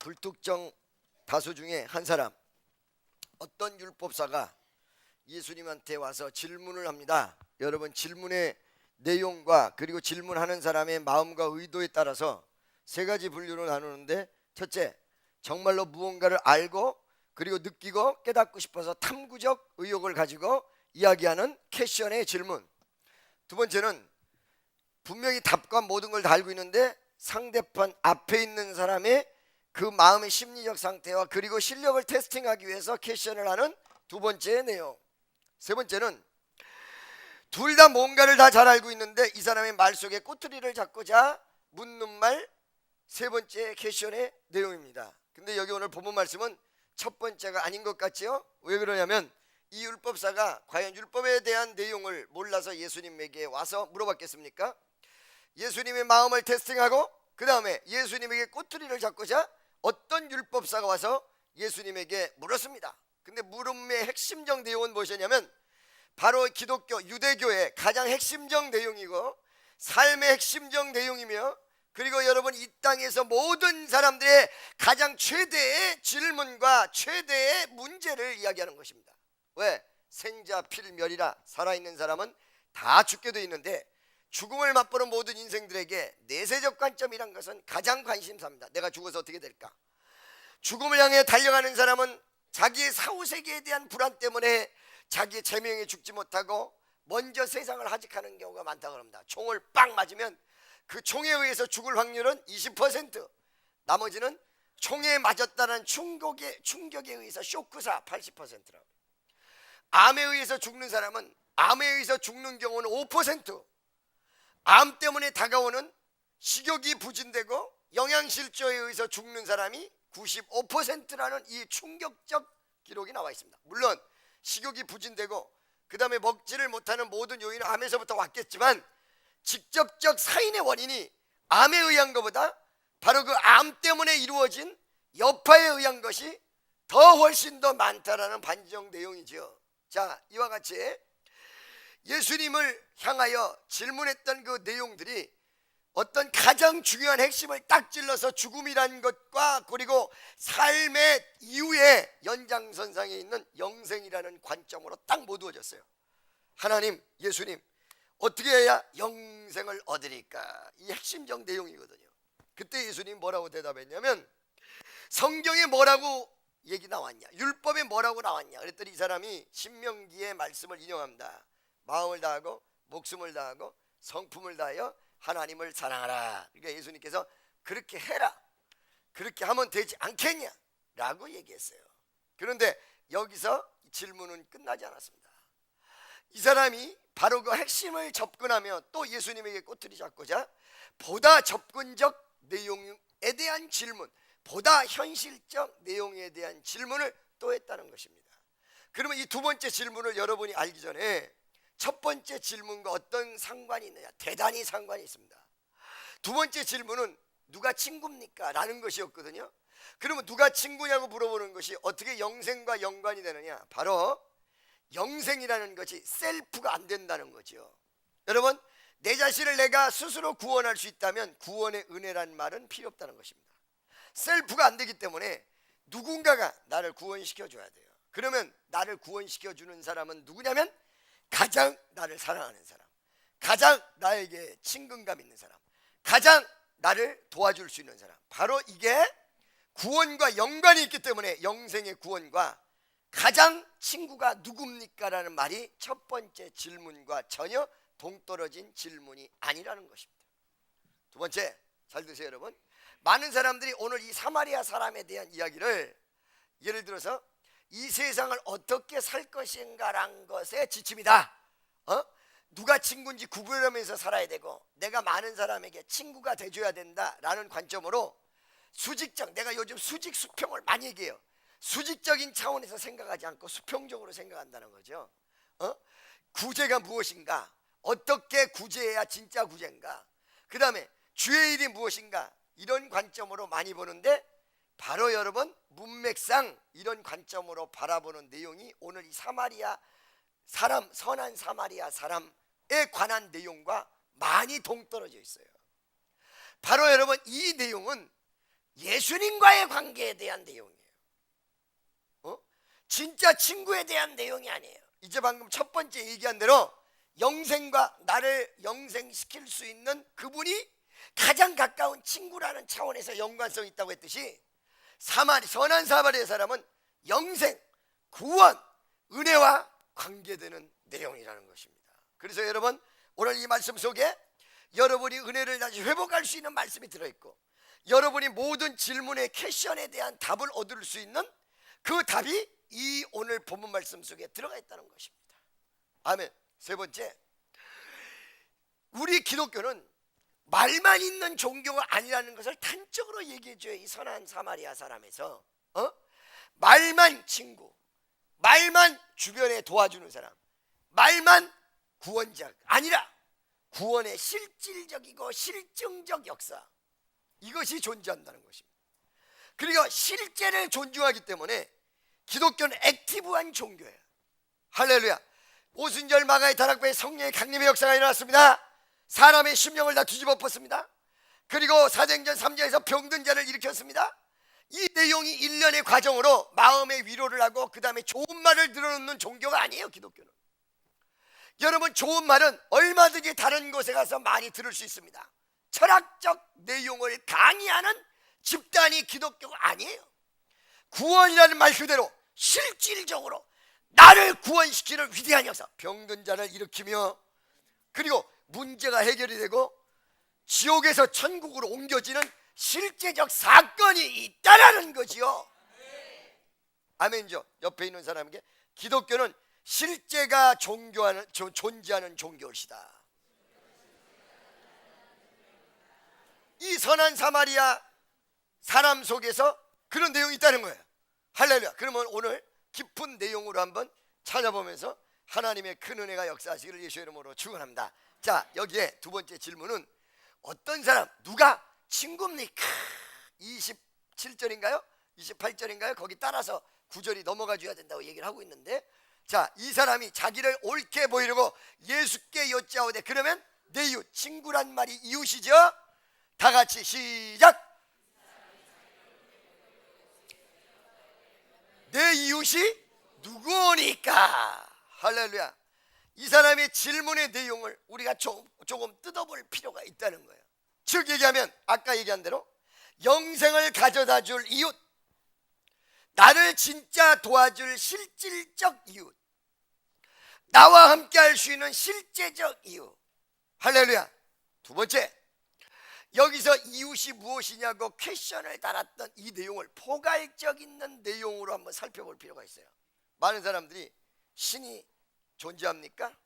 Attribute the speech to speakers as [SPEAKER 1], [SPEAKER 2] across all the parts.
[SPEAKER 1] 불특정 다수 중에 한 사람, 어떤 율법사가 예수님한테 와서 질문을 합니다. 여러분, 질문의 내용과 그리고 질문하는 사람의 마음과 의도에 따라서 세 가지 분류로 나누는데, 첫째, 정말로 무언가를 알고 그리고 느끼고 깨닫고 싶어서 탐구적 의욕을 가지고 이야기하는 퀘션의 질문. 두 번째는 분명히 답과 모든 걸 다 알고 있는데 상대편 앞에 있는 사람의 그 마음의 심리적 상태와 그리고 실력을 테스팅하기 위해서 퀘션을 하는 두 번째의 내용. 세 번째는 둘 다 뭔가를 다 잘 알고 있는데 이 사람의 말 속에 꼬투리를 잡고자 묻는 말, 세 번째 퀘션의 내용입니다. 근데 여기 오늘 본문 말씀은 첫 번째가 아닌 것 같지요? 왜 그러냐면 이 율법사가 과연 율법에 대한 내용을 몰라서 예수님에게 와서 물어봤겠습니까? 예수님의 마음을 테스팅하고 그 다음에 예수님에게 꼬투리를 잡고자 어떤 율법사가 와서 예수님에게 물었습니다. 근데 물음의 핵심적 내용은 무엇이냐면 바로 기독교, 유대교의 가장 핵심적 내용이고 삶의 핵심적 내용이며, 그리고 여러분 이 땅에서 모든 사람들의 가장 최대의 질문과 최대의 문제를 이야기하는 것입니다. 왜? 생자 필멸이라, 살아있는 사람은 다 죽게 돼 있는데 죽음을 맛보는 모든 인생들에게 내세적 관점이란 것은 가장 관심사입니다. 내가 죽어서 어떻게 될까? 죽음을 향해 달려가는 사람은 자기의 사후세계에 대한 불안 때문에 자기의 제명에 죽지 못하고 먼저 세상을 하직하는 경우가 많다고 합니다. 총을 빵 맞으면 그 총에 의해서 죽을 확률은 20%, 나머지는 총에 맞았다는 충격에 의해서 쇼크사 80%라고. 암에 의해서 죽는 사람은 암에 의해서 죽는 경우는 5%, 암 때문에 다가오는 식욕이 부진되고 영양실조에 의해서 죽는 사람이 95%라는 이 충격적 기록이 나와 있습니다. 물론 식욕이 부진되고 그 다음에 먹지를 못하는 모든 요인은 암에서부터 왔겠지만 직접적 사인의 원인이 암에 의한 것보다 바로 그 암 때문에 이루어진 여파에 의한 것이 더 훨씬 더 많다라는 반증 내용이죠. 자, 이와 같이 예수님을 향하여 질문했던 그 내용들이 어떤 가장 중요한 핵심을 딱 찔러서 죽음이라는 것과 그리고 삶의 이후에 연장선상에 있는 영생이라는 관점으로 딱 모두어졌어요. 하나님, 예수님, 어떻게 해야 영생을 얻으리까? 이 핵심적 내용이거든요. 그때 예수님 뭐라고 대답했냐면, 성경에 뭐라고 얘기 나왔냐, 율법에 뭐라고 나왔냐 그랬더니 이 사람이 신명기의 말씀을 인용합니다. 마음을 다하고 목숨을 다하고 성품을 다하여 하나님을 사랑하라. 그러니까 예수님께서 그렇게 해라, 그렇게 하면 되지 않겠냐 라고 얘기했어요. 그런데 여기서 질문은 끝나지 않았습니다. 이 사람이 바로 그 핵심을 접근하며 또 예수님에게 꼬투리 잡고자 보다 접근적 내용에 대한 질문, 보다 현실적 내용에 대한 질문을 또 했다는 것입니다. 그러면 이 두 번째 질문을 여러분이 알기 전에 첫 번째 질문과 어떤 상관이 있느냐? 대단히 상관이 있습니다. 두 번째 질문은 누가 친구입니까? 라는 것이었거든요. 그러면 누가 친구냐고 물어보는 것이 어떻게 영생과 연관이 되느냐? 바로 영생이라는 것이 셀프가 안 된다는 거죠. 여러분, 내 자신을 내가 스스로 구원할 수 있다면 구원의 은혜라는 말은 필요 없다는 것입니다. 셀프가 안 되기 때문에 누군가가 나를 구원시켜 줘야 돼요. 그러면 나를 구원시켜 주는 사람은 누구냐면 가장 나를 사랑하는 사람, 가장 나에게 친근감 있는 사람, 가장 나를 도와줄 수 있는 사람, 바로 이게 구원과 연관이 있기 때문에 영생의 구원과 가장 친구가 누굽니까? 라는 말이 첫 번째 질문과 전혀 동떨어진 질문이 아니라는 것입니다. 두 번째, 잘 드세요 여러분. 많은 사람들이 오늘 이 사마리아 사람에 대한 이야기를 예를 들어서 이 세상을 어떻게 살 것인가란 것에 지침이다. 누가 친구인지 구분하면서 살아야 되고 내가 많은 사람에게 친구가 돼줘야 된다라는 관점으로 수직적, 내가 요즘 수직 수평을 많이 얘기해요. 수직적인 차원에서 생각하지 않고 수평적으로 생각한다는 거죠. 구제가 무엇인가, 어떻게 구제해야 진짜 구제인가, 그 다음에 주의 일이 무엇인가, 이런 관점으로 많이 보는데 바로 여러분 문맥상 이런 관점으로 바라보는 내용이 오늘 이 사마리아 사람, 선한 사마리아 사람에 관한 내용과 많이 동떨어져 있어요. 바로 여러분 이 내용은 예수님과의 관계에 대한 내용이에요. 진짜 친구에 대한 내용이 아니에요. 이제 방금 첫 번째 얘기한 대로 영생과 나를 영생시킬 수 있는 그분이 가장 가까운 친구라는 차원에서 연관성이 있다고 했듯이 선한 사마리아 사람은 영생, 구원, 은혜와 관계되는 내용이라는 것입니다. 그래서 여러분, 오늘 이 말씀 속에 여러분이 은혜를 다시 회복할 수 있는 말씀이 들어있고, 여러분이 모든 질문의 퀘션에 대한 답을 얻을 수 있는 그 답이 이 오늘 본문 말씀 속에 들어가 있다는 것입니다. 아멘. 세 번째, 우리 기독교는 말만 있는 종교가 아니라는 것을 단적으로 얘기해줘요. 이 선한 사마리아 사람에서 말만 친구, 말만 주변에 도와주는 사람, 말만 구원자 아니라 구원의 실질적이고 실증적 역사, 이것이 존재한다는 것입니다. 그리고 실제를 존중하기 때문에 기독교는 액티브한 종교예요. 할렐루야. 오순절 마가의 다락방에 성령의 강림의 역사가 일어났습니다. 사람의 심령을 다 뒤집어 엎었습니다. 그리고 사도행전 3장에서 병든 자를 일으켰습니다. 이 내용이 일련의 과정으로 마음의 위로를 하고 그 다음에 좋은 말을 들어놓는 종교가 아니에요, 기독교는. 여러분, 좋은 말은 얼마든지 다른 곳에 가서 많이 들을 수 있습니다. 철학적 내용을 강의하는 집단이 기독교가 아니에요. 구원이라는 말 그대로 실질적으로 나를 구원시키는 위대한 역사, 병든 자를 일으키며 그리고 문제가 해결이 되고 지옥에서 천국으로 옮겨지는 실제적 사건이 있다라는 거지요. 아멘죠. 옆에 있는 사람에게 기독교는 실제가 존재하는 종교시다. 이 선한 사마리아 사람 속에서 그런 내용이 있다는 거예요. 할렐루야. 그러면 오늘 깊은 내용으로 한번 찾아보면서 하나님의 큰 은혜가 역사하시기를 예수의 이름으로 축원합니다. 자, 여기에 두 번째 질문은 어떤 사람, 누가 친구입니까? 27절인가요? 28절인가요? 거기 따라서 구절이 넘어가 줘야 된다고 얘기를 하고 있는데, 자, 이 사람이 자기를 옳게 보이려고 예수께 여짜오되, 그러면 내 이웃, 친구란 말이 이웃이죠. 다 같이 시작. 내 이웃이 누구니까? 할렐루야. 이 사람의 질문의 내용을 우리가 조금 뜯어볼 필요가 있다는 거예요. 즉 얘기하면 아까 얘기한 대로 영생을 가져다 줄 이웃, 나를 진짜 도와줄 실질적 이웃, 나와 함께 할 수 있는 실제적 이웃. 할렐루야. 두 번째, 여기서 이웃이 무엇이냐고 퀘션을 달았던 이 내용을 포괄적 있는 내용으로 한번 살펴볼 필요가 있어요. 많은 사람들이 신이 존재합니까?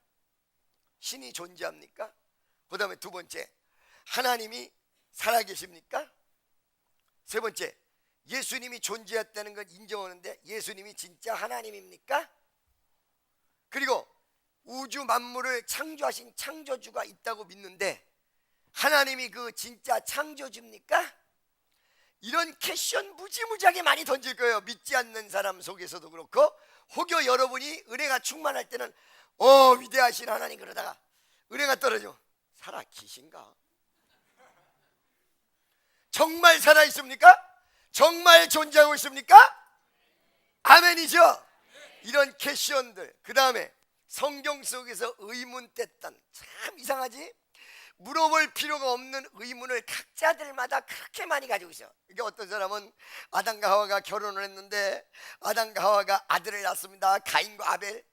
[SPEAKER 1] 신이 존재합니까? 그 다음에 두 번째, 하나님이 살아계십니까? 세 번째, 예수님이 존재했다는 걸 인정하는데 예수님이 진짜 하나님입니까? 그리고 우주 만물을 창조하신 창조주가 있다고 믿는데 하나님이 그 진짜 창조주입니까? 이런 퀘션 무지무지하게 많이 던질 거예요. 믿지 않는 사람 속에서도 그렇고, 혹여 여러분이 은혜가 충만할 때는 위대하신 하나님, 그러다가 은혜가 떨어져, 살아 계신가? 정말 살아 있습니까? 정말 존재하고 있습니까? 아멘이죠. 이런 퀘션들, 그 다음에 성경 속에서 의문됐던, 참 이상하지? 물어볼 필요가 없는 의문을 각자들마다 그렇게 많이 가지고 있어요. 이게 어떤 사람은 아담과 하와가 결혼을 했는데 아담과 하와가 아들을 낳습니다. 가인과 아벨.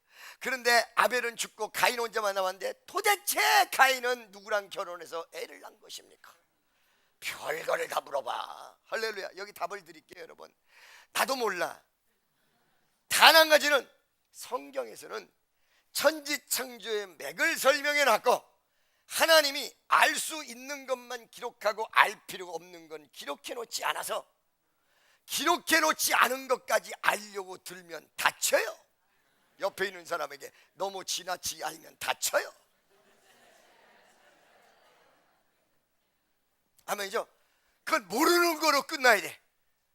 [SPEAKER 1] 그런데 아벨은 죽고 가인 혼자만 남았는데 도대체 가인은 누구랑 결혼해서 애를 낳은 것입니까? 별거를 다 물어봐. 할렐루야. 여기 답을 드릴게요, 여러분. 나도 몰라. 단 한 가지는 성경에서는 천지창조의 맥을 설명해 놨고, 하나님이 알 수 있는 것만 기록하고 알 필요가 없는 건 기록해 놓지 않아서, 기록해 놓지 않은 것까지 알려고 들면 다쳐요. 옆에 있는 사람에게 너무 지나치게 알면 다쳐요. 아멘이죠. 그건 모르는 거로 끝나야 돼.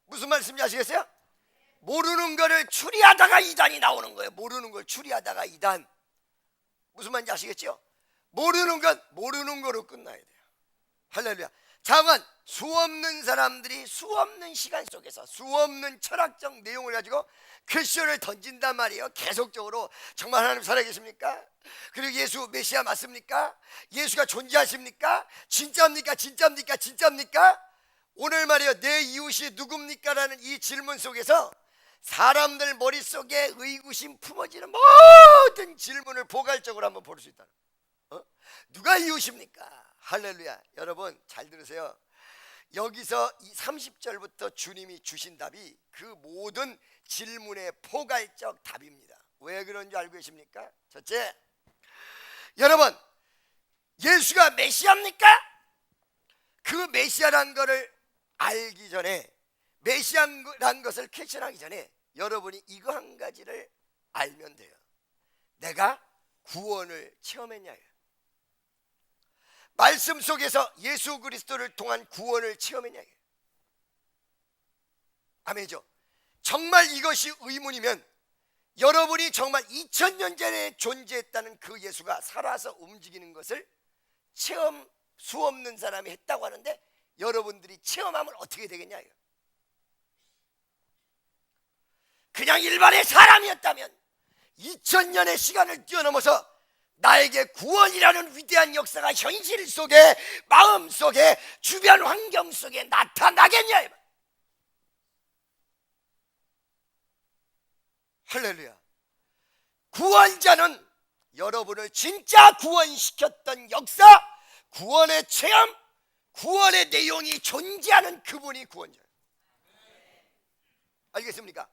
[SPEAKER 1] 무슨 말씀인지 아시겠어요? 모르는 거를 추리하다가 이단이 나오는 거예요. 모르는 걸 추리하다가 이단. 무슨 말인지 아시겠죠? 모르는 건 모르는 거로 끝나야 돼요. 할렐루야. 잠깐, 수없는 사람들이 수없는 시간 속에서 수없는 철학적 내용을 가지고 퀘스천을 던진단 말이에요. 계속적으로. 정말 하나님 살아계십니까? 그리고 예수 메시아 맞습니까? 예수가 존재하십니까? 진짜입니까? 진짜입니까? 진짜입니까? 오늘 말이에요, 내 이웃이 누굽니까? 라는 이 질문 속에서 사람들 머릿속에 의구심 품어지는 모든 질문을 포괄적으로 한번 볼 수 있다. 누가 이웃입니까? 할렐루야. 여러분 잘 들으세요. 여기서 이 30절부터 주님이 주신 답이 그 모든 질문의 포괄적 답입니다. 왜 그런 줄 알고 계십니까? 첫째, 여러분, 예수가 메시아입니까? 그 메시아란 것을 알기 전에, 메시아란 것을 퀘스천하기 전에 여러분이 이거 한 가지를 알면 돼요. 내가 구원을 체험했냐요. 말씀 속에서 예수 그리스도를 통한 구원을 체험했냐요. 아멘이죠. 정말 이것이 의문이면 여러분이 정말 2000년 전에 존재했다는 그 예수가 살아서 움직이는 것을 체험 수 없는 사람이 했다고 하는데 여러분들이 체험하면 어떻게 되겠냐요. 그냥 일반의 사람이었다면 2000년의 시간을 뛰어넘어서 나에게 구원이라는 위대한 역사가 현실 속에, 마음 속에, 주변 환경 속에 나타나겠냐. 할렐루야. 구원자는 여러분을 진짜 구원시켰던 역사, 구원의 체험, 구원의 내용이 존재하는 그분이 구원자예요. 알겠습니까?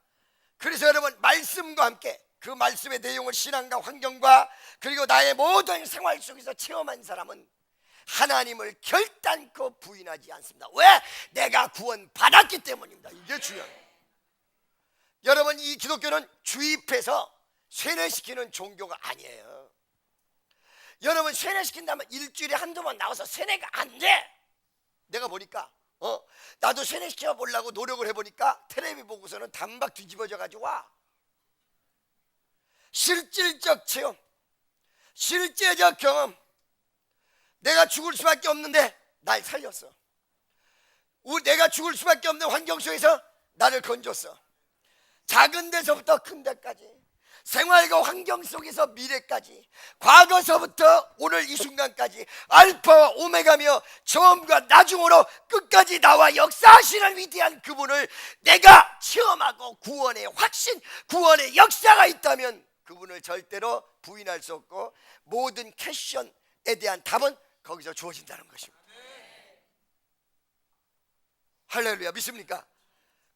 [SPEAKER 1] 그래서 여러분, 말씀과 함께 그 말씀의 내용을 신앙과 환경과 그리고 나의 모든 생활 속에서 체험한 사람은 하나님을 결단코 부인하지 않습니다. 왜? 내가 구원받았기 때문입니다. 이게 중요해요. 여러분, 이 기독교는 주입해서 세뇌시키는 종교가 아니에요. 여러분, 세뇌시킨다면 일주일에 한두 번 나와서 세뇌가 안 돼. 내가 보니까 나도 세뇌시켜 보려고 노력을 해보니까 텔레비 보고서는 단박 뒤집어져 가지고 와. 실질적 체험, 실제적 경험. 내가 죽을 수밖에 없는데 날 살렸어. 내가 죽을 수밖에 없는 환경 속에서 나를 건졌어. 작은 데서부터 큰 데까지, 생활과 환경 속에서 미래까지, 과거서부터 오늘 이 순간까지 알파와 오메가며 처음과 나중으로 끝까지 나와 역사하시는 위대한 그분을 내가 체험하고 구원의 확신, 구원의 역사가 있다면 그분을 절대로 부인할 수 없고 모든 퀘스천에 대한 답은 거기서 주어진다는 것입니다. 할렐루야. 믿습니까?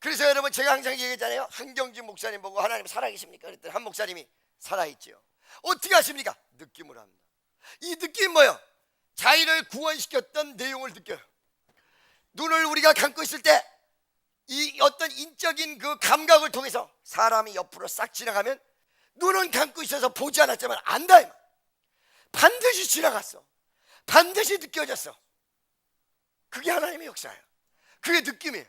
[SPEAKER 1] 그래서 여러분, 제가 항상 얘기했잖아요. 한경진 목사님 보고 하나님 살아계십니까? 그랬더니 한 목사님이 살아있죠. 어떻게 하십니까? 느낌으로 합니다. 이 느낌 뭐예요? 자기를 구원시켰던 내용을 느껴요. 눈을 우리가 감고 있을 때 이 어떤 인적인 그 감각을 통해서 사람이 옆으로 싹 지나가면 눈은 감고 있어서 보지 않았지만 안다. 반드시 지나갔어. 반드시 느껴졌어. 그게 하나님의 역사예요. 그게 느낌이에요.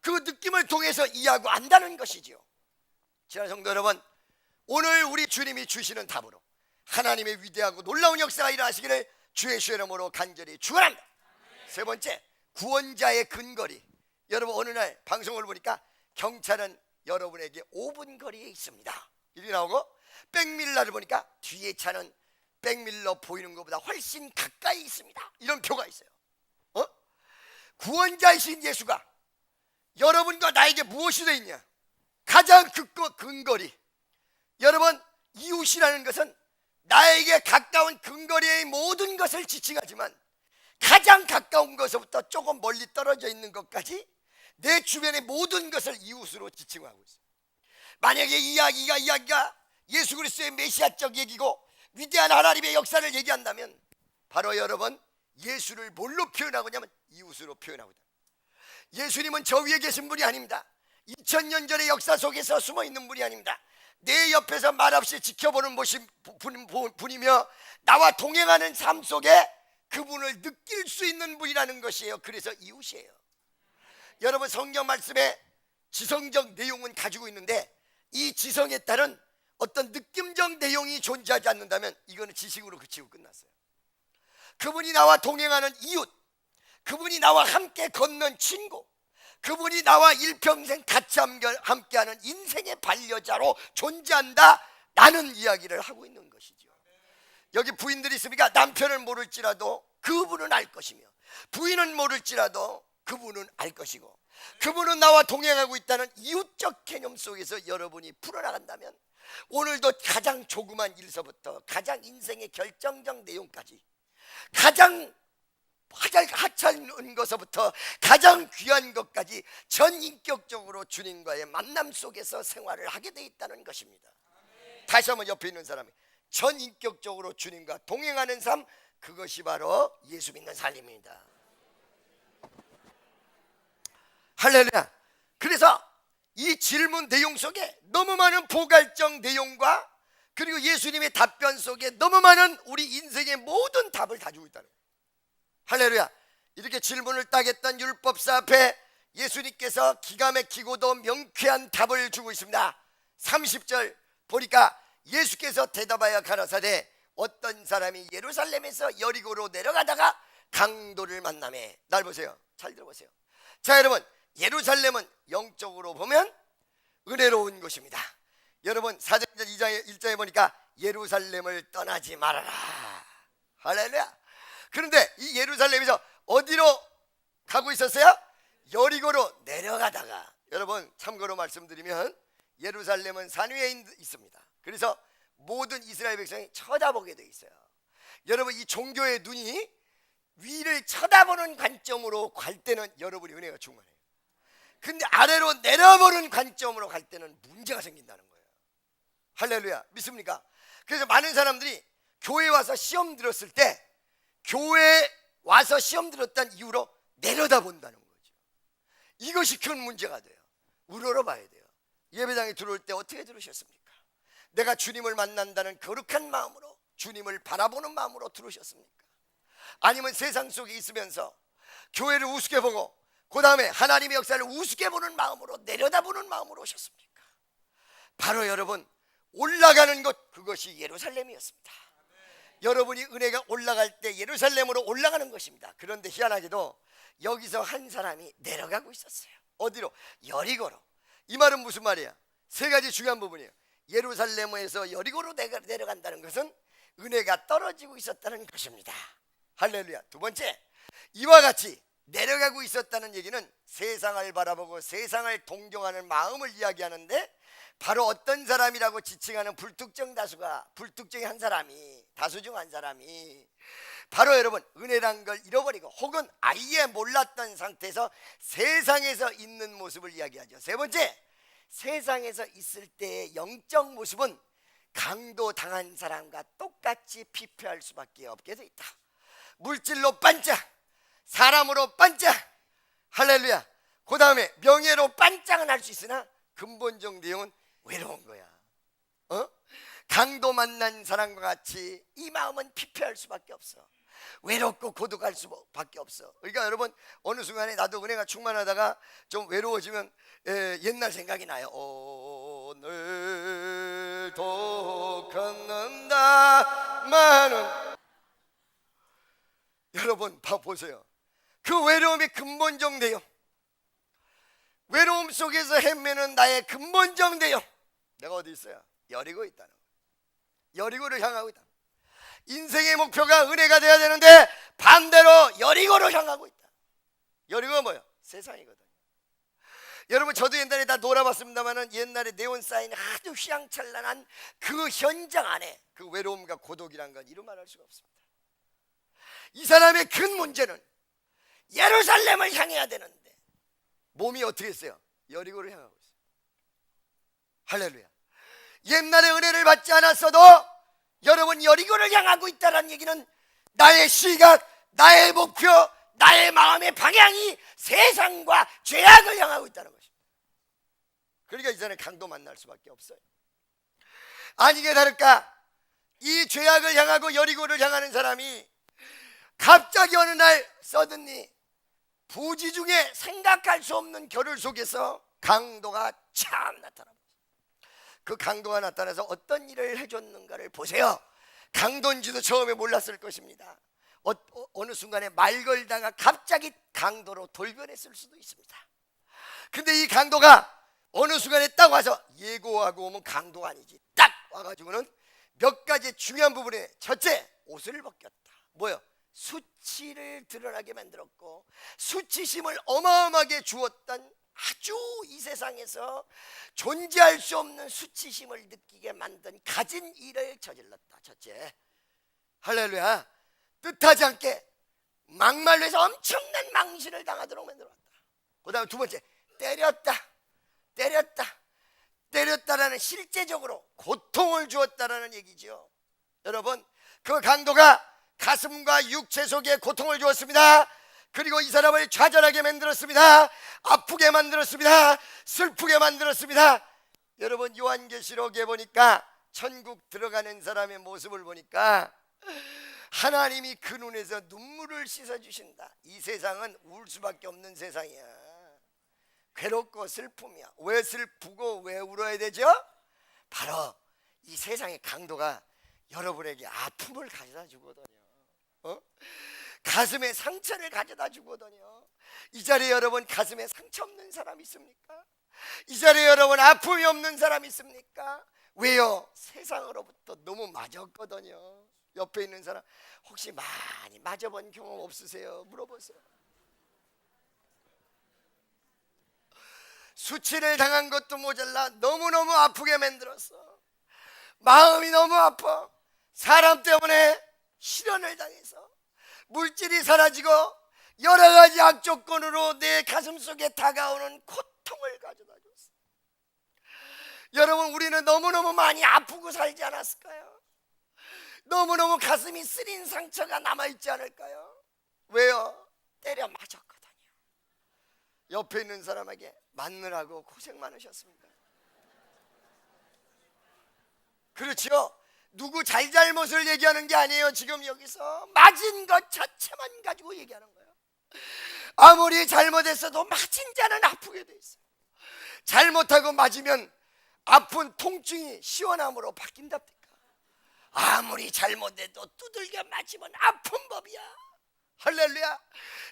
[SPEAKER 1] 그 느낌을 통해서 이해하고 안다는 것이지요. 지난 성도 여러분, 오늘 우리 주님이 주시는 답으로 하나님의 위대하고 놀라운 역사가 일어나시기를 주의 이름으로 간절히 축원합니다. 세 번째, 구원자의 근거리. 여러분, 어느 날 방송을 보니까 경찰은 여러분에게 5분 거리에 있습니다 이렇게 나오고, 백밀러를 보니까 뒤에 차는 백밀러 보이는 것보다 훨씬 가까이 있습니다 이런 표가 있어요. 구원자이신 예수가 여러분과 나에게 무엇이 되어 있냐? 가장 근거리. 여러분, 이웃이라는 것은 나에게 가까운 근거리의 모든 것을 지칭하지만 가장 가까운 것부터 조금 멀리 떨어져 있는 것까지 내 주변의 모든 것을 이웃으로 지칭하고 있어요. 만약에 이야기가 예수 그리스도의 메시아적 얘기고 위대한 하나님의 역사를 얘기한다면 바로 여러분, 예수를 뭘로 표현하고 있냐면 이웃으로 표현하고 있다. 예수님은 저 위에 계신 분이 아닙니다. 2000년 전의 역사 속에서 숨어있는 분이 아닙니다. 내 옆에서 말없이 지켜보는 분이며 나와 동행하는 삶 속에 그분을 느낄 수 있는 분이라는 것이에요. 그래서 이웃이에요. 여러분, 성경 말씀에 지성적 내용은 가지고 있는데 이 지성에 따른 어떤 느낌적 내용이 존재하지 않는다면 이거는 지식으로 그치고 끝났어요. 그분이 나와 동행하는 이웃, 그분이 나와 함께 걷는 친구, 그분이 나와 일평생 같이 함께하는 인생의 반려자로 존재한다, 라는 이야기를 하고 있는 것이죠. 여기 부인들이 있으니까 남편을 모를지라도 그분은 알 것이며, 부인은 모를지라도 그분은 알 것이고, 그분은 나와 동행하고 있다는 이웃적 개념 속에서 여러분이 풀어나간다면 오늘도 가장 조그만 일서부터 가장 인생의 결정적 내용까지, 가장 하찮은 것부터 가장 귀한 것까지 전인격적으로 주님과의 만남 속에서 생활을 하게 돼 있다는 것입니다. 다시 한번 옆에 있는 사람이 전인격적으로 주님과 동행하는 삶, 그것이 바로 예수 믿는 삶입니다. 할렐루야. 그래서 이 질문 내용 속에 너무 많은 포괄적 내용과 그리고 예수님의 답변 속에 너무 많은 우리 인생의 모든 답을 가지고 있다는 거예요. 할렐루야. 이렇게 질문을 딱 했던 율법사 앞에 예수님께서 기가 막히고도 명쾌한 답을 주고 있습니다. 30절 보니까 예수께서 대답하여 가라사대 어떤 사람이 예루살렘에서 여리고로 내려가다가 강도를 만나매. 날 보세요. 잘 들어보세요. 자, 여러분, 예루살렘은 영적으로 보면 은혜로운 곳입니다. 여러분, 사도행전 2장 1절에 보니까 예루살렘을 떠나지 말아라. 할렐루야. 그런데 이 예루살렘에서 어디로 가고 있었어요? 여리고로 내려가다가, 여러분 참고로 말씀드리면 예루살렘은 산 위에 있습니다. 그래서 모든 이스라엘 백성이 쳐다보게 돼 있어요. 여러분, 이 종교의 눈이 위를 쳐다보는 관점으로 갈 때는 여러분이 은혜가 충만해요. 근데 아래로 내려보는 관점으로 갈 때는 문제가 생긴다는 거예요. 할렐루야. 믿습니까? 그래서 많은 사람들이 교회 와서 시험 들었을 때 교회에 와서 시험 들었다는 이유로 내려다본다는 거죠. 이것이 큰 문제가 돼요. 우러러봐야 돼요. 예배당에 들어올 때 어떻게 들으셨습니까? 내가 주님을 만난다는 거룩한 마음으로, 주님을 바라보는 마음으로 들으셨습니까? 아니면 세상 속에 있으면서 교회를 우습게 보고 그 다음에 하나님의 역사를 우습게 보는 마음으로, 내려다보는 마음으로 오셨습니까? 바로 여러분, 올라가는 곳, 그것이 예루살렘이었습니다. 여러분이 은혜가 올라갈 때 예루살렘으로 올라가는 것입니다. 그런데 희한하게도 여기서 한 사람이 내려가고 있었어요. 어디로? 여리고로. 이 말은 무슨 말이야? 세 가지 중요한 부분이에요. 예루살렘에서 여리고로 내려간다는 것은 은혜가 떨어지고 있었다는 것입니다. 할렐루야. 두 번째, 이와 같이 내려가고 있었다는 얘기는 세상을 바라보고 세상을 동경하는 마음을 이야기하는데, 바로 어떤 사람이라고 지칭하는 불특정의 한 사람이, 다수 중 한 사람이 바로 여러분 은혜란 걸 잃어버리고 혹은 아예 몰랐던 상태에서 세상에서 있는 모습을 이야기하죠. 세 번째, 세상에서 있을 때의 영적 모습은 강도당한 사람과 똑같이 피폐할 수밖에 없게 돼 있다. 물질로 반짝, 사람으로 반짝, 할렐루야. 그 다음에 명예로 반짝은 할 수 있으나 근본적 내용은 외로운 거야. 강도 만난 사람과 같이 이 마음은 피폐할 수밖에 없어. 외롭고 고독할 수밖에 없어. 그러니까 여러분, 어느 순간에 나도 은혜가 충만하다가 좀 외로워지면 옛날 생각이 나요. 오늘도 걷는다마는, 여러분 보세요. 그 외로움의 근본적 내용, 외로움 속에서 헤매는 나의 근본적 내용, 내가 어디 있어요? 여리고 있다는 거예요. 여리고를 향하고 있다. 인생의 목표가 은혜가 돼야 되는데 반대로 여리고로 향하고 있다. 여리고가 뭐예요? 세상이거든요. 여러분, 저도 옛날에 다 놀아봤습니다만 옛날에 네온사인 아주 휘황찬란한 그 현장 안에 그 외로움과 고독이란 건 이루 말할 수가 없습니다. 이 사람의 큰 문제는 예루살렘을 향해야 되는데 몸이 어떻게 했어요? 여리고를 향하고 있어요. 할렐루야. 옛날에 은혜를 받지 않았어도 여러분 여리고를 향하고 있다는 얘기는 나의 시각, 나의 목표, 나의 마음의 방향이 세상과 죄악을 향하고 있다는 것입니다. 그러니까 이전에 강도 만날 수밖에 없어요. 아니게 다를까, 이 죄악을 향하고 여리고를 향하는 사람이 갑자기 어느 날 서든니 부지 중에 생각할 수 없는 결을 속에서 강도가 참 나타납니다. 그 강도가 나타나서 어떤 일을 해줬는가를 보세요. 강도인지도 처음에 몰랐을 것입니다. 어느 순간에 말 걸다가 갑자기 강도로 돌변했을 수도 있습니다. 근데 이 강도가 어느 순간에 딱 와서 예고하고 오면 강도가 아니지, 딱 와가지고는 몇 가지 중요한 부분에, 첫째, 옷을 벗겼다. 뭐요? 수치를 드러나게 만들었고 수치심을 어마어마하게 주었던, 아주 이 세상에서 존재할 수 없는 수치심을 느끼게 만든 가진 일을 저질렀다. 첫째, 할렐루야. 뜻하지 않게 막말로 해서 엄청난 망신을 당하도록 만들었다. 그 다음에 두 번째, 때렸다라는 실제적으로 고통을 주었다라는 얘기죠. 여러분, 그 강도가 가슴과 육체 속에 고통을 주었습니다. 그리고 이 사람을 좌절하게 만들었습니다. 아프게 만들었습니다. 슬프게 만들었습니다. 여러분, 요한계시록에 보니까 천국 들어가는 사람의 모습을 보니까 하나님이 그 눈에서 눈물을 씻어주신다. 이 세상은 울 수밖에 없는 세상이야. 괴롭고 슬픔이야. 왜 슬프고 왜 울어야 되죠? 바로 이 세상의 강도가 여러분에게 아픔을 가져다 주거든요. 가슴에 상처를 가져다 주거든요. 이 자리에 여러분 가슴에 상처 없는 사람 있습니까? 이 자리에 여러분 아픔이 없는 사람 있습니까? 왜요? 세상으로부터 너무 맞았거든요. 옆에 있는 사람 혹시 많이 맞아본 경험 없으세요? 물어보세요. 수치를 당한 것도 모자라 너무너무 아프게 만들었어. 마음이 너무 아파. 사람 때문에 실현을 당해서 물질이 사라지고 여러 가지 악조건으로 내 가슴 속에 다가오는 고통을 가져다 줬어. 여러분, 우리는 너무너무 많이 아프고 살지 않았을까요? 너무너무 가슴이 쓰린 상처가 남아있지 않을까요? 왜요? 때려 맞았거든요. 옆에 있는 사람에게 맞느라고 고생 많으셨습니다. 그렇죠? 누구 잘잘못을 얘기하는 게 아니에요. 지금 여기서 맞은 것 자체만 가지고 얘기하는 거예요. 아무리 잘못했어도 맞은 자는 아프게 돼 있어요. 잘못하고 맞으면 아픈 통증이 시원함으로 바뀐답니까? 아무리 잘못해도 두들겨 맞으면 아픈 법이야. 할렐루야.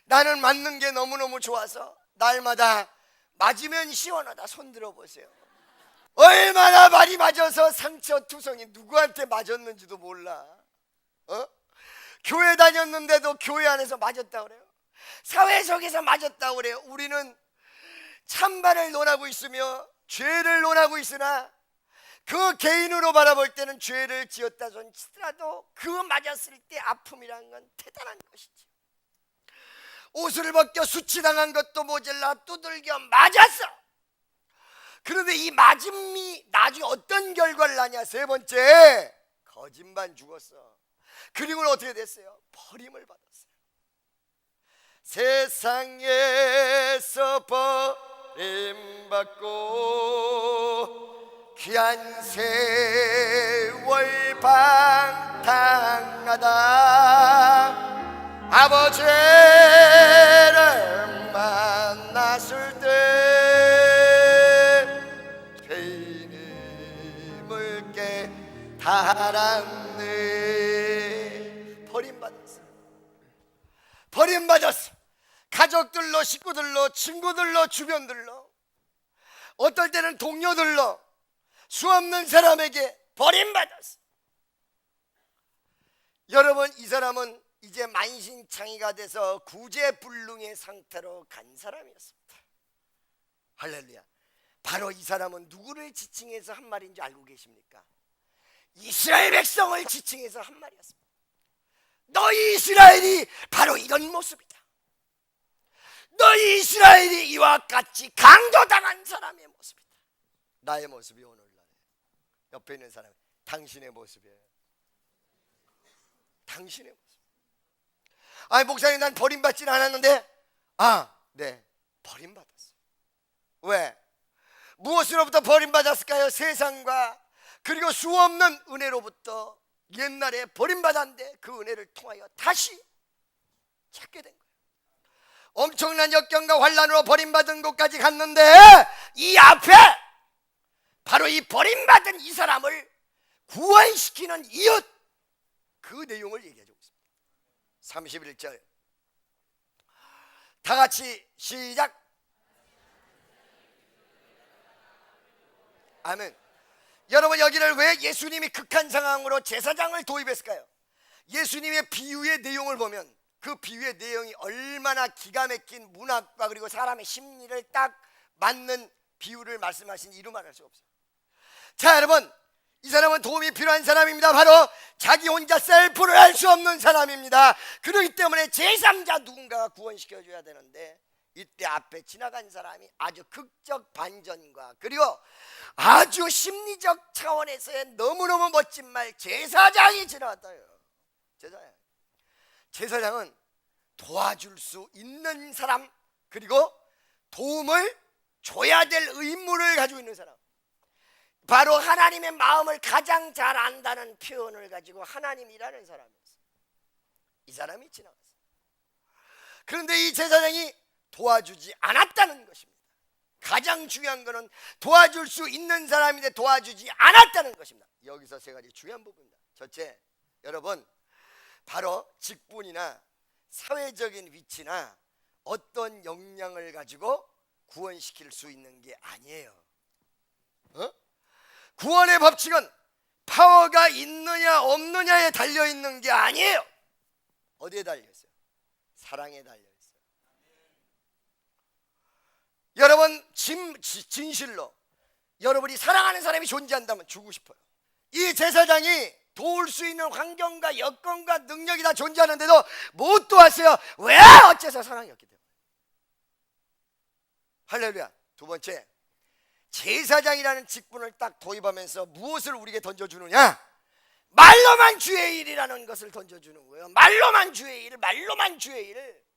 [SPEAKER 1] 나는 맞는 게 너무너무 좋아서 날마다 맞으면 시원하다 손 들어보세요. 얼마나 많이 맞아서 상처 투성이 누구한테 맞았는지도 몰라. 교회 다녔는데도 교회 안에서 맞았다 그래요. 사회 속에서 맞았다 그래요. 우리는 찬반을 논하고 있으며 죄를 논하고 있으나 그 개인으로 바라볼 때는 죄를 지었다 손 치더라도 그 맞았을 때 아픔이라는 건 대단한 것이지. 옷을 벗겨 수치당한 것도 모자라 두들겨 맞았어. 그런데 이 맞음이 나중에 어떤 결과를 낳냐? 세 번째, 거짓말 죽었어. 그리고 어떻게 됐어요? 버림을 받았어요. 세상에서 버림받고 귀한 세월 방탕하다 아버지를 만났을 때 죄인임을 깨달았네. 버림받았어. 버림받았어. 가족들로, 식구들로, 친구들로, 주변들로, 어떨 때는 동료들로, 수없는 사람에게 버림받았어. 여러분, 이 사람은 이제 만신창이가 돼서 구제불능의 상태로 간 사람이었습니다. 할렐루야. 바로 이 사람은 누구를 지칭해서 한 말인지 알고 계십니까? 이스라엘 백성을 지칭해서 한 말이었습니다. 너희 이스라엘이 바로 이런 모습이다. 너희 이스라엘이 이와 같이 강도당한 사람의 모습이다. 나의 모습이 오늘날에 옆에 있는 사람, 당신의 모습이에요. 당신의 모습. 아니 목사님, 난 버림받지는 않았는데. 네, 버림받았어요. 왜? 무엇으로부터 버림받았을까요? 세상과 그리고 수없는 은혜로부터 옛날에 버림받았는데 그 은혜를 통하여 다시 찾게 된 거예요. 엄청난 역경과 환난으로 버림받은 곳까지 갔는데 이 앞에 바로 이 버림받은 이 사람을 구원시키는 이웃, 그 내용을 얘기해 주고 있습니다. 31절 다 같이 시작. 아멘. 여러분, 여기를 왜 예수님이 극한 상황으로 제사장을 도입했을까요? 예수님의 비유의 내용을 보면 그 비유의 내용이 얼마나 기가 막힌 문학과 그리고 사람의 심리를 딱 맞는 비유를 말씀하신 이루 말할 수가 없어요. 자, 여러분, 이 사람은 도움이 필요한 사람입니다. 바로 자기 혼자 셀프를 할 수 없는 사람입니다. 그렇기 때문에 제3자 누군가가 구원시켜줘야 되는데, 이때 앞에 지나간 사람이 아주 극적 반전과 그리고 아주 심리적 차원에서의 너무너무 멋진 말, 제사장이 지나왔다요. 제사장은 도와줄 수 있는 사람, 그리고 도움을 줘야 될 의무를 가지고 있는 사람, 바로 하나님의 마음을 가장 잘 안다는 표현을 가지고 하나님이라는 사람이었어요. 이 사람이 지나갔어요. 그런데 이 제사장이 도와주지 않았다는 것입니다. 가장 중요한 것은 도와줄 수 있는 사람인데 도와주지 않았다는 것입니다. 여기서 세 가지 중요한 부분입니다. 첫째, 여러분, 바로 직분이나 사회적인 위치나 어떤 역량을 가지고 구원시킬 수 있는 게 아니에요. 구원의 법칙은 파워가 있느냐 없느냐에 달려있는 게 아니에요. 어디에 달려있어요? 사랑에 달려있어요. 여러분, 진실로 여러분이 사랑하는 사람이 존재한다면 주고 싶어요. 이 제사장이 도울 수 있는 환경과 여건과 능력이 다 존재하는데도 못 도왔어요. 왜? 어째서 사랑이 없기 때문에. 할렐루야. 두 번째, 제사장이라는 직분을 딱 도입하면서 무엇을 우리에게 던져주느냐? 말로만 주의 일이라는 것을 던져주는 거예요. 말로만 주의 일, 말로만 주의 일.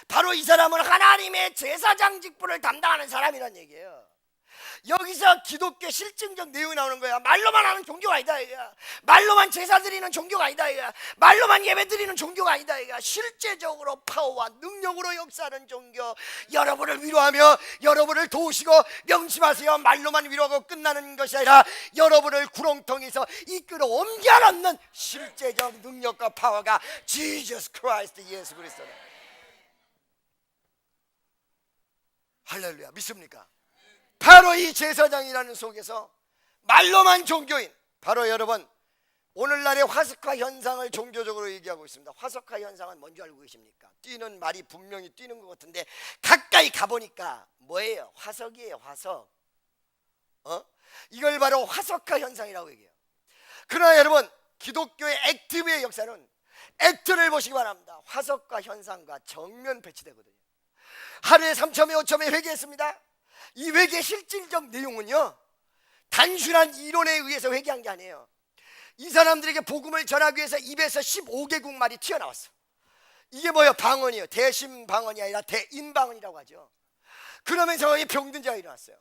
[SPEAKER 1] 바로 이 사람은 하나님의 제사장 직분을 담당하는 사람이란 얘기예요. 여기서 기독교 실증적 내용이 나오는 거야. 말로만 하는 종교가 아니다 이거야. 말로만 제사 드리는 종교가 아니다 이거야. 말로만 예배 드리는 종교가 아니다 이거야. 실제적으로 파워와 능력으로 역사하는 종교. 여러분을 위로하며 여러분을 도우시고, 명심하세요, 말로만 위로하고 끝나는 것이 아니라 여러분을 구렁텅이에서 이끌어 옮겨놓는 실제적 능력과 파워가 지저스 크라이스트, 예수 그리스도다. 할렐루야. 믿습니까? 바로 이 제사장이라는 속에서 말로만 종교인, 바로 여러분, 오늘날의 화석화 현상을 종교적으로 얘기하고 있습니다. 화석화 현상은 뭔지 알고 계십니까? 뛰는 말이 분명히 뛰는 것 같은데 가까이 가보니까 뭐예요? 화석이에요. 화석. 이걸 바로 화석화 현상이라고 얘기해요. 그러나 여러분, 기독교의 액티브의 역사는 액트를 보시기 바랍니다. 화석화 현상과 정면 배치되거든요. 하루에 3,000회 5,000회 회개했습니다. 이 회개의 실질적 내용은요, 단순한 이론에 의해서 회개한 게 아니에요. 이 사람들에게 복음을 전하기 위해서 입에서 15개국 말이 튀어나왔어. 이게 뭐예요? 방언이에요. 대심방언이 아니라 대인방언이라고 하죠. 그러면서 병든 자가 일어났어요.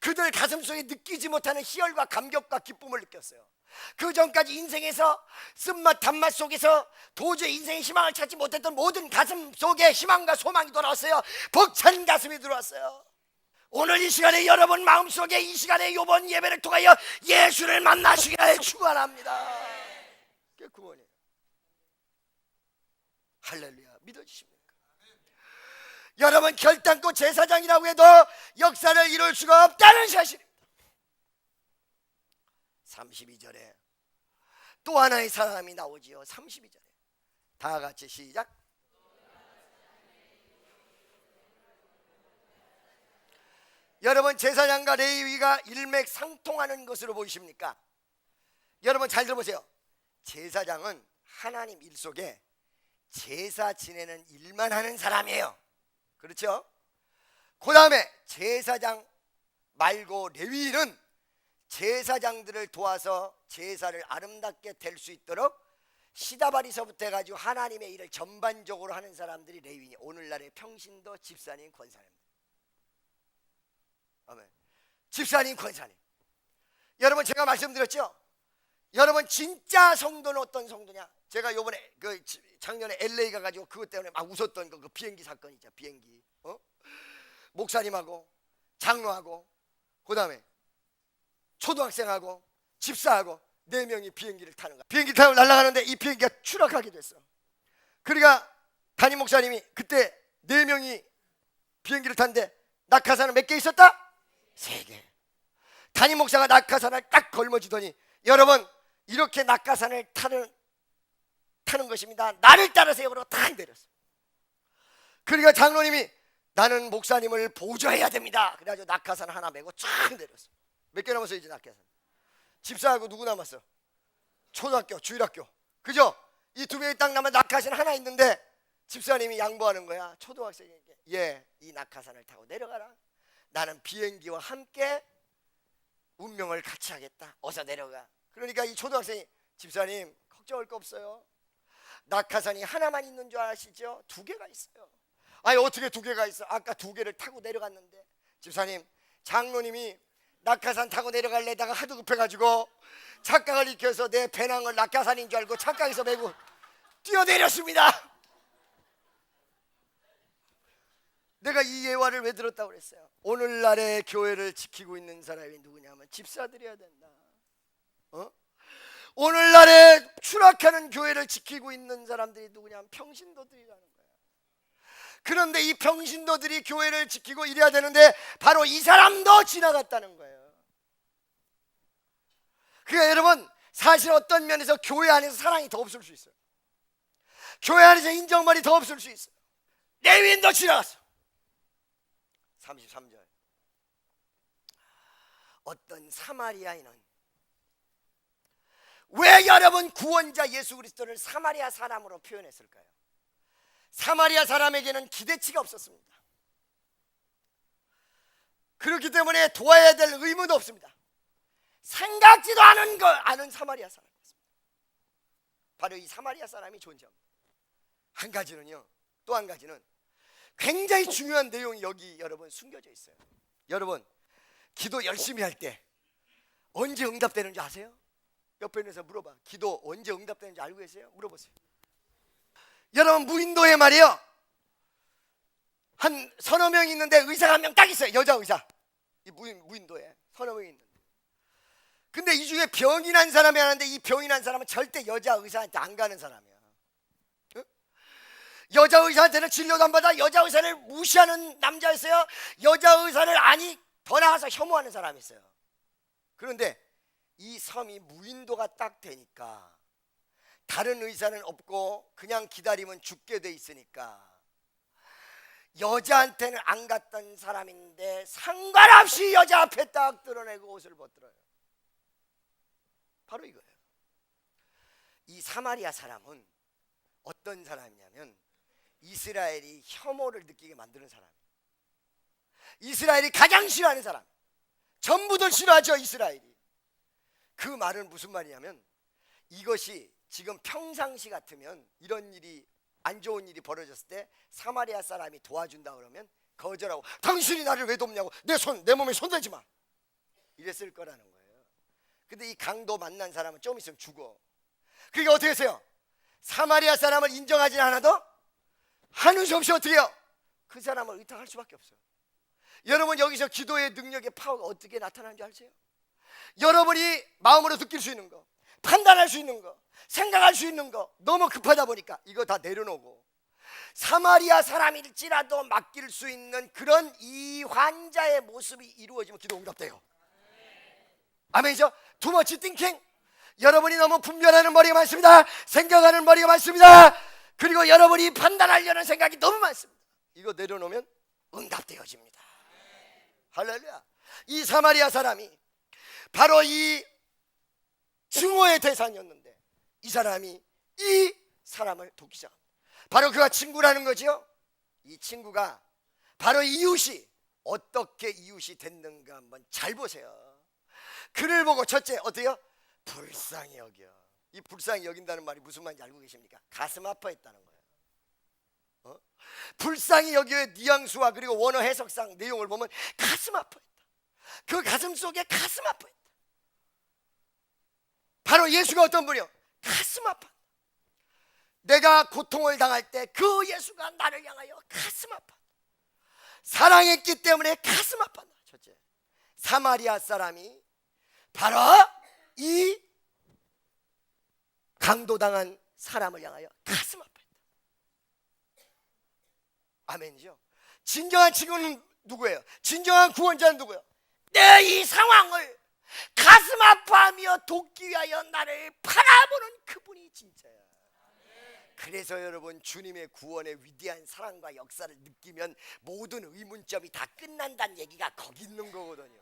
[SPEAKER 1] 그들 가슴속에 느끼지 못하는 희열과 감격과 기쁨을 느꼈어요. 그 전까지 인생에서 쓴맛 단맛 속에서 도저히 인생의 희망을 찾지 못했던 모든 가슴 속에 희망과 소망이 돌아왔어요. 벅찬 가슴이 들어왔어요. 오늘 이 시간에 여러분 마음속에 이 시간에 이번 예배를 통하여 예수를 만나시기를 축원합니다. 그게 구원이에요. 할렐루야. 믿어지십니까? 여러분, 결단코 제사장이라고 해도 역사를 이룰 수가 없다는 사실입니다. 32절에 또 하나의 사람이 나오지요. 32절에 다 같이 시작. 여러분, 제사장과 레위가 일맥상통하는 것으로 보이십니까? 여러분 잘 들어보세요. 제사장은 하나님 일 속에 제사 지내는 일만 하는 사람이에요. 그렇죠? 그 다음에 제사장 말고 레위인은 제사장들을 도와서 제사를 아름답게 될 수 있도록 시다바리서부터 해가지고 하나님의 일을 전반적으로 하는 사람들이 레위인이, 오늘날의 평신도 집사님, 권사님입니다. 아멘. 집사님, 권사님. 여러분, 제가 말씀드렸죠? 여러분, 진짜 성도는 어떤 성도냐? 제가 요번에 작년에 LA 가가지고 그것 때문에 막 웃었던 그 비행기 사건 있죠. 비행기. 목사님하고 장로하고 그 다음에 초등학생하고 집사하고 4명이 비행기를 타는 거야. 비행기 타고 날아가는데 이 비행기가 추락하게 됐어. 그러니까 담임 목사님이 그때 4명이 비행기를 탔는데 낙하산은 몇 개 있었다? 3개. 담임 목사가 낙하산을 딱 걸머쥐더니 여러분 이렇게 낙하산을 타는 것입니다. 나를 따르세요. 그러고 탁 내렸어. 그러니까 장로님이 나는 목사님을 보조해야 됩니다. 그래가지고 낙하산 하나 메고 쫙 내렸어. 몇 개 남았어 이제 낙하산? 집사하고 누구 남았어? 초등학교, 주일학교. 그죠? 이 2명이 딱 남아 낙하산 하나 있는데 집사님이 양보하는 거야. 초등학생에게. 예, 이 낙하산을 타고 내려가라. 나는 비행기와 함께 운명을 같이 하겠다. 어서 내려가. 그러니까 이 초등학생이 집사님 걱정할 거 없어요. 낙하산이 하나만 있는 줄 아시죠? 2개가 있어요. 아니 어떻게 2개가 있어? 아까 2개를 타고 내려갔는데. 집사님 장로님이 낙하산 타고 내려갈래다가 하도 급해가지고 착각을 일으켜서 내 배낭을 낙하산인 줄 알고 착각해서 메고 뛰어내렸습니다. 내가 이 예화를 왜 들었다고 그랬어요? 오늘날의 교회를 지키고 있는 사람이 누구냐면 집사들이어야 된다. 오늘날의 추락하는 교회를 지키고 있는 사람들이 누구냐면 평신도들이라는 거예요. 그런데 이 평신도들이 교회를 지키고 이래야 되는데 바로 이 사람도 지나갔다는 거예요. 그러니까 여러분 사실 어떤 면에서 교회 안에서 사랑이 더 없을 수 있어요. 교회 안에서 인정만이 더 없을 수 있어요. 레위인도 지나갔어. 33절 어떤 사마리아인은 왜 여러분 구원자 예수 그리스도를 사마리아 사람으로 표현했을까요? 사마리아 사람에게는 기대치가 없었습니다. 그렇기 때문에 도와야 될 의무도 없습니다. 생각지도 않은 사마리아 사람이었습니다. 바로 이 사마리아 사람이 존재합니다. 한 가지는요, 또 한 가지는 굉장히 중요한 내용이 여기 여러분 숨겨져 있어요. 여러분 기도 열심히 할 때 언제 응답되는지 아세요? 옆에 있는 사람 물어봐. 기도 언제 응답되는지 알고 계세요? 물어보세요. 여러분 무인도에 말이에요 한 서너 명 있는데 의사가 한 명 딱 있어요. 여자 의사. 이 무인도에 서너 명이 있는데 근데 이 중에 병이 난 사람이 하는데 이 병이 난 사람은 절대 여자 의사한테 안 가는 사람이야. 여자 의사한테는 진료도 안 받아. 여자 의사를 무시하는 남자였어요. 여자 의사를 아니 더 나아가서 혐오하는 사람이 있어요. 그런데 이 섬이 무인도가 딱 되니까 다른 의사는 없고 그냥 기다리면 죽게 돼 있으니까 여자한테는 안 갔던 사람인데 상관없이 여자 앞에 딱 드러내고 옷을 벗들어요. 바로 이거예요. 이 사마리아 사람은 어떤 사람이냐면 이스라엘이 혐오를 느끼게 만드는 사람이에요. 이스라엘이 가장 싫어하는 사람. 전부들 싫어하죠 이스라엘이. 그 말은 무슨 말이냐면 이것이 지금 평상시 같으면 이런 일이 안 좋은 일이 벌어졌을 때 사마리아 사람이 도와준다 그러면 거절하고 당신이 나를 왜 돕냐고 내 몸에 손대지 마 이랬을 거라는 거예요. 근데 이 강도 만난 사람은 좀 있으면 죽어. 그러니까 어떻게 했어요? 사마리아 사람을 인정하지 않아도 하는 수 없이 어떻게 해요? 그 사람을 의탁할 수밖에 없어요. 여러분 여기서 기도의 능력의 파워가 어떻게 나타나는 줄 아세요? 여러분이 마음으로 느낄 수 있는 거, 판단할 수 있는 거, 생각할 수 있는 거 너무 급하다 보니까 이거 다 내려놓고 사마리아 사람일지라도 맡길 수 있는 그런 이 환자의 모습이 이루어지면 기도 응답돼요. 아멘이죠? Too much thinking. 여러분이 너무 분별하는 머리가 많습니다. 생각하는 머리가 많습니다. 그리고 여러분이 판단하려는 생각이 너무 많습니다. 이거 내려놓으면 응답되어집니다. 할렐루야. 이 사마리아 사람이 바로 이 증오의 대상이었는데 이 사람이 이 사람을 돕기 시작합니다. 바로 그가 친구라는 거죠. 이 친구가 바로 이웃이 어떻게 이웃이 됐는가 한번 잘 보세요. 그를 보고 첫째 어때요? 불쌍히 여겨. 이 불쌍히 여긴다는 말이 무슨 말인지 알고 계십니까? 가슴 아파했다는 거예요. 불쌍히 여겨의 뉘앙스와 그리고 원어 해석상 내용을 보면 가슴 아파했다. 그 가슴 속에 가슴 아파했다. 바로 예수가 어떤 분이요? 가슴 아파. 내가 고통을 당할 때 그 예수가 나를 향하여 가슴 아파. 사랑했기 때문에 가슴 아팠다. 첫째, 사마리아 사람이 바로 이 강도당한 사람을 향하여 가슴 아팠다. 아멘이죠. 진정한 친구는 누구예요? 진정한 구원자는 누구예요? 내 이 상황을 가슴 아파하며 돕기 위하여 나를 바라보는 그분이 진짜야. 그래서 여러분, 주님의 구원의 위대한 사랑과 역사를 느끼면 모든 의문점이 다 끝난다는 얘기가 거기 있는 거거든요.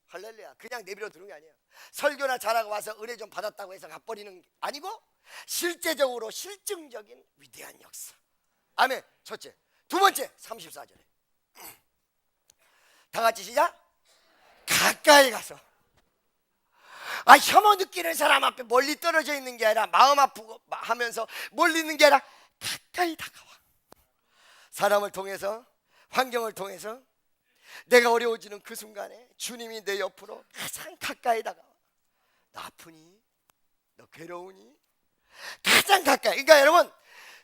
[SPEAKER 1] 할렐루야. 그냥 내버려 두는 게 아니에요. 설교나 잘하고 와서 은혜 좀 받았다고 해서 갚버리는 게 아니고 실제적으로 실증적인 위대한 역사. 아멘. 첫째. 두 번째 34절에 다 같이 시작. 가까이 가서, 혐오 느끼는 사람 앞에 멀리 떨어져 있는 게 아니라, 마음 아프고 하면서 멀리 있는 게 아니라 가까이 다가와. 사람을 통해서, 환경을 통해서 내가 어려워지는 그 순간에 주님이 내 옆으로 가장 가까이 다가와. 너 아프니? 너 괴로우니? 가장 가까이. 그러니까 여러분,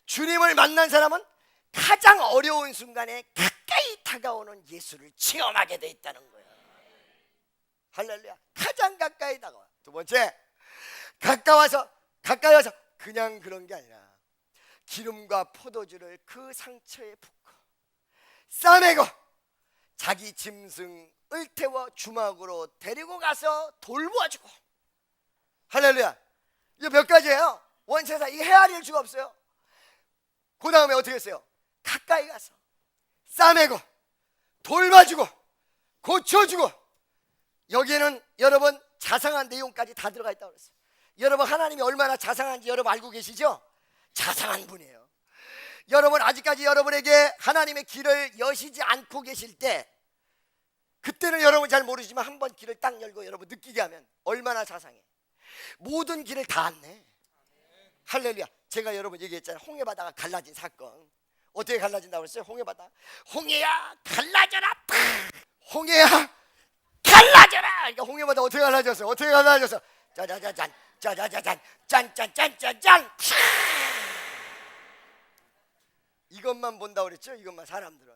[SPEAKER 1] 주님을 만난 사람은 가장 어려운 순간에 가까이 다가오는 예수를 체험하게 돼 있다는 거예요. 할렐루야. 가장 가까이 다가와. 두 번째, 가까이 와서 그냥 그런 게 아니라 기름과 포도주를 그 상처에 붓고 싸매고 자기 짐승을 태워 주막으로 데리고 가서 돌보아주고. 할렐루야. 이거 몇 가지예요. 원세사 이 헤아릴 수가 없어요. 그 다음에 어떻게 했어요? 가까이 가서 싸매고 돌봐주고 고쳐주고. 여기에는 여러분 자상한 내용까지 다 들어가 있다고 그랬어요. 여러분, 하나님이 얼마나 자상한지 여러분 알고 계시죠? 자상한 분이에요. 여러분, 아직까지 여러분에게 하나님의 길을 여시지 않고 계실 때, 그때는 여러분 잘 모르지만 한번 길을 딱 열고 여러분 느끼게 하면 얼마나 자상해. 모든 길을 다 안내. 할렐루야. 제가 여러분 얘기했잖아요. 홍해바다가 갈라진 사건. 어떻게 갈라진다고 그랬어요? 홍해바다. 홍해야 갈라져라. 홍해야 갈라져라. 그러니까 홍해바다 어떻게 갈라졌어요? 어떻게 갈라졌어? 짜자자잔 짜자자잔 짠짠짠짠짠. 이것만 본다고 그랬죠? 이것만. 사람들은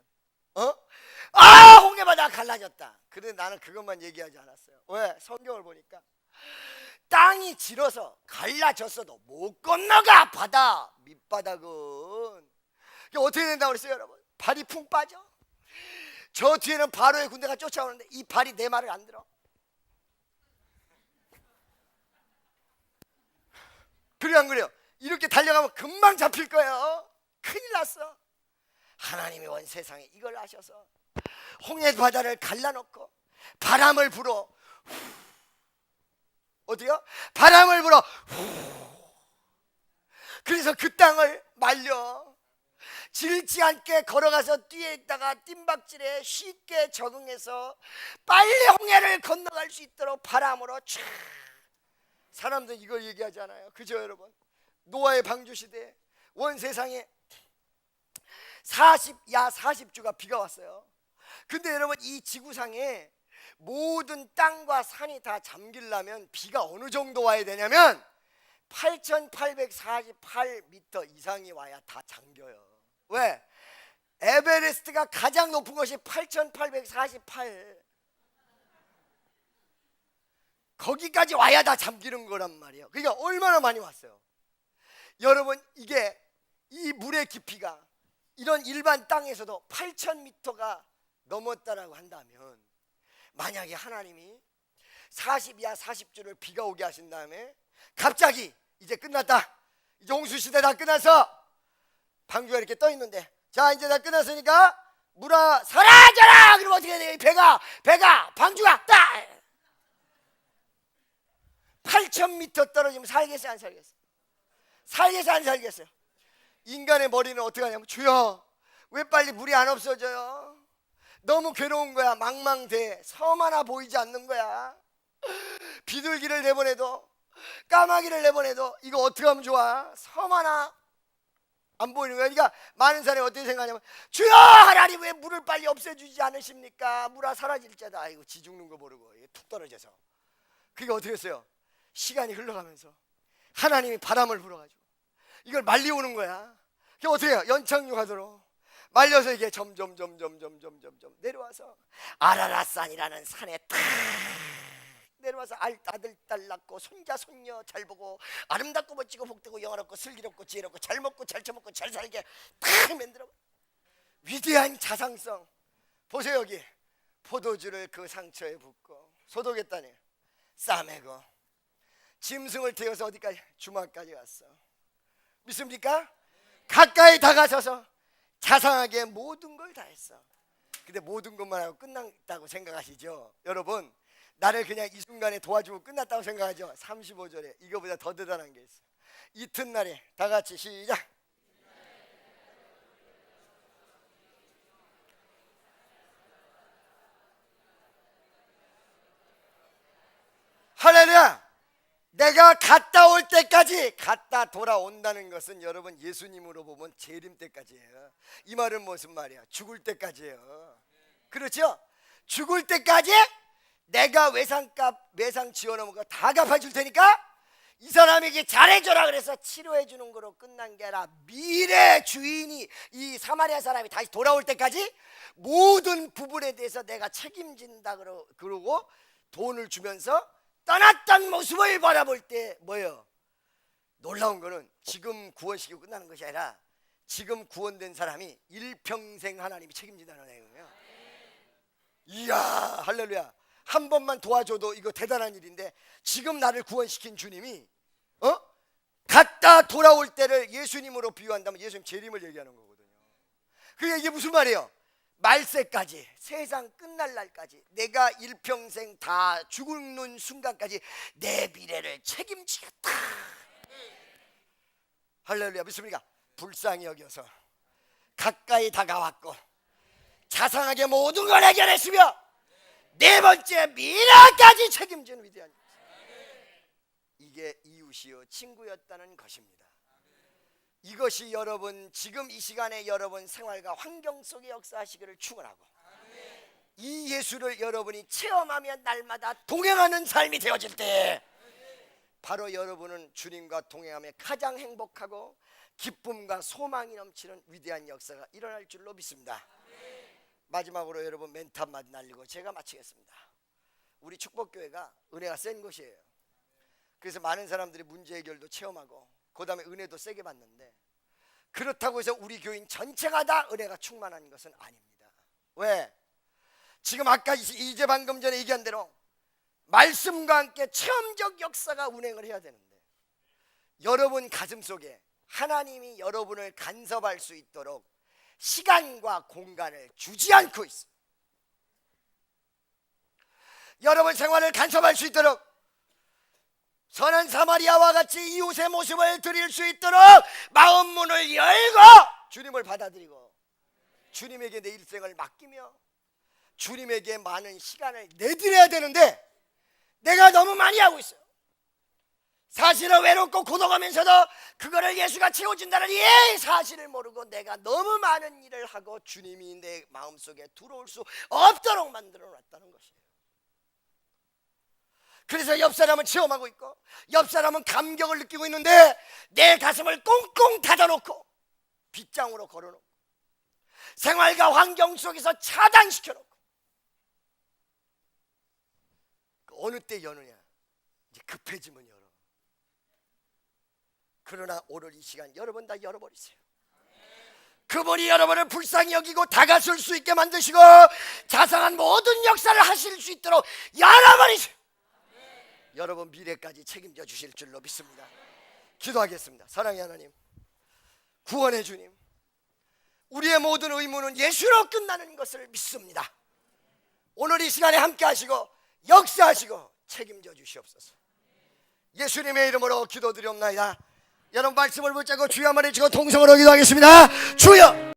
[SPEAKER 1] 홍해바다 갈라졌다. 그런데 나는 그것만 얘기하지 않았어요. 왜? 성경을 보니까 땅이 질어서 갈라졌어도 못 건너가. 바다 밑바닥은. 어떻게 된다고 그랬어요 여러분? 발이 푹 빠져. 저 뒤에는 바로의 군대가 쫓아오는데 이 발이 내 말을 안 들어. 그래 안 그래요? 이렇게 달려가면 금방 잡힐 거예요. 큰일 났어. 하나님이 온 세상에 이걸 아셔서 홍해 바다를 갈라놓고 바람을 불어. 어디요? 바람을 불어. 그래서 그 땅을 말려. 질지 않게 걸어가서 뒤에 있다가 뜀박질에 쉽게 적응해서 빨리 홍해를 건너갈 수 있도록 바람으로 촤. 사람들 이걸 얘기하잖아요. 그죠 여러분? 노아의 방주 시대에 온 세상에 40주가 비가 왔어요. 근데 여러분, 이 지구상에 모든 땅과 산이 다 잠기려면 비가 어느 정도 와야 되냐면 8,848m 이상이 와야 다 잠겨요. 왜? 에베레스트가 가장 높은 것이 8,848. 거기까지 와야 다 잠기는 거란 말이에요. 그러니까 얼마나 많이 왔어요. 여러분, 이게 이 물의 깊이가 이런 일반 땅에서도 8,000m가 넘었다라고 한다면, 만약에 하나님이 40이야 40주를 비가 오게 하신 다음에 갑자기 이제 끝났다, 이제 홍수시대 다 끝나서 방주가 이렇게 떠 있는데, 자 이제 다 끝났으니까 물아 사라져라. 그러면 어떻게 돼? 배가 방주가 딱 8,000m 떨어지면 살겠어요 안 살겠어요? 살겠어요 안 살겠어요? 인간의 머리는 어떻게 하냐면, 주여 왜 빨리 물이 안 없어져요? 너무 괴로운 거야. 망망대해. 섬 하나 보이지 않는 거야. 비둘기를 내보내도, 까마귀를 내보내도 이거 어떻게 하면 좋아? 섬 하나 안 보이는 거야. 그러니까 많은 사람이 어떻게 생각하냐면, 주여 하나님 왜 물을 빨리 없애주지 않으십니까? 물아 사라질지다. 아이고 지 죽는 거 모르고 이게 툭 떨어져서. 그게 어떻게 했어요? 시간이 흘러가면서 하나님이 바람을 불어가지고 이걸 말리오는 거야. 그게 어떻게 해요? 연착륙하도록 말려서 이게 점점 내려와서 아라랏산이라는 산에 탁 내려와서 아들 딸 낳고 손자 손녀 잘 보고 아름답고 멋지고 복되고 영화롭고 슬기롭고 지혜롭고 잘 먹고 잘 처먹고 잘 살게 다 만들어. 위대한 자상성. 보세요, 여기 포도주를 그 상처에 붓고 소독했다니 싸매고 짐승을 태워서 어디까지? 주막까지 갔어. 믿습니까? 가까이 다가서서 자상하게 모든 걸 다 했어. 근데 모든 것만 하고 끝났다고 생각하시죠? 여러분, 나를 그냥 이 순간에 도와주고 끝났다고 생각하죠? 35절에 이거보다 더 대단한 게 있어. 이튿날에 다 같이 시작. 할렐루야. 내가 갔다 올 때까지, 갔다 돌아온다는 것은 여러분 예수님으로 보면 재림 때까지예요. 이 말은 무슨 말이야? 죽을 때까지예요. 그렇죠? 죽을 때까지 내가 외상값 외상 지어놓은 거 다 갚아줄 테니까 이 사람에게 잘해줘라 그래서 치료해주는 거로 끝난 게 아니라 미래 주인이 이 사마리아 사람이 다시 돌아올 때까지 모든 부분에 대해서 내가 책임진다 그러고 돈을 주면서 떠났던 모습을 바라볼 때 뭐예요? 놀라운 거는 지금 구원시키고 끝나는 것이 아니라 지금 구원된 사람이 일평생 하나님이 책임진다는 내용이에요. 이야, 할렐루야. 한 번만 도와줘도 이거 대단한 일인데 지금 나를 구원시킨 주님이 갔다 돌아올 때를 예수님으로 비유한다면 예수님 재림을 얘기하는 거거든요. 그게 이게 무슨 말이에요? 말세까지, 세상 끝날 날까지, 내가 일평생 다 죽는 순간까지 내 미래를 책임지겠다. 할렐루야. 믿습니까? 불쌍히 여겨서 가까이 다가왔고 자상하게 모든 걸 해결했으며 네 번째 미래까지 책임지는 위대한, 이게 이웃이요 친구였다는 것입니다. 이것이 여러분 지금 이 시간에 여러분 생활과 환경 속에 역사하시기를 축원하고 이 예수를 여러분이 체험하며 날마다 동행하는 삶이 되어질 때 바로 여러분은 주님과 동행하며 가장 행복하고 기쁨과 소망이 넘치는 위대한 역사가 일어날 줄로 믿습니다. 마지막으로 여러분 멘트 한마디 날리고 제가 마치겠습니다. 우리 축복교회가 은혜가 센 곳이에요. 그래서 많은 사람들이 문제 해결도 체험하고 그 다음에 은혜도 세게 받는데 그렇다고 해서 우리 교인 전체가 다 은혜가 충만한 것은 아닙니다. 왜? 지금 아까 이제 방금 전에 얘기한 대로 말씀과 함께 체험적 역사가 운행을 해야 되는데 여러분 가슴 속에 하나님이 여러분을 간섭할 수 있도록 시간과 공간을 주지 않고 있어요. 여러분 생활을 간섭할 수 있도록 선한 사마리아와 같이 이웃의 모습을 드릴 수 있도록 마음 문을 열고 주님을 받아들이고 주님에게 내 일생을 맡기며 주님에게 많은 시간을 내드려야 되는데 내가 너무 많이 하고 있어요. 사실은 외롭고 고독하면서도 그거를 예수가 채워준다는 이 사실을 모르고 내가 너무 많은 일을 하고 주님이 내 마음속에 들어올 수 없도록 만들어 놨다는 것이에요. 그래서 옆 사람은 체험하고 있고 옆 사람은 감격을 느끼고 있는데 내 가슴을 꽁꽁 닫아놓고 빗장으로 걸어놓고 생활과 환경 속에서 차단시켜놓고 어느 때 여느냐? 이제 급해지면 열어. 그러나 오늘 이 시간 여러분 다 열어버리세요. 그분이 여러분을 불쌍히 여기고 다가설 수 있게 만드시고 자상한 모든 역사를 하실 수 있도록 열어버리세요. 여러분 미래까지 책임져 주실 줄로 믿습니다. 기도하겠습니다. 사랑의 하나님, 구원의 주님, 우리의 모든 의무는 예수로 끝나는 것을 믿습니다. 오늘 이 시간에 함께 하시고 역사하시고 책임져 주시옵소서. 예수님의 이름으로 기도드리옵나이다. 여러분 말씀을 붙잡고 주여 한번 해주시고 통성으로 기도하겠습니다. 주여.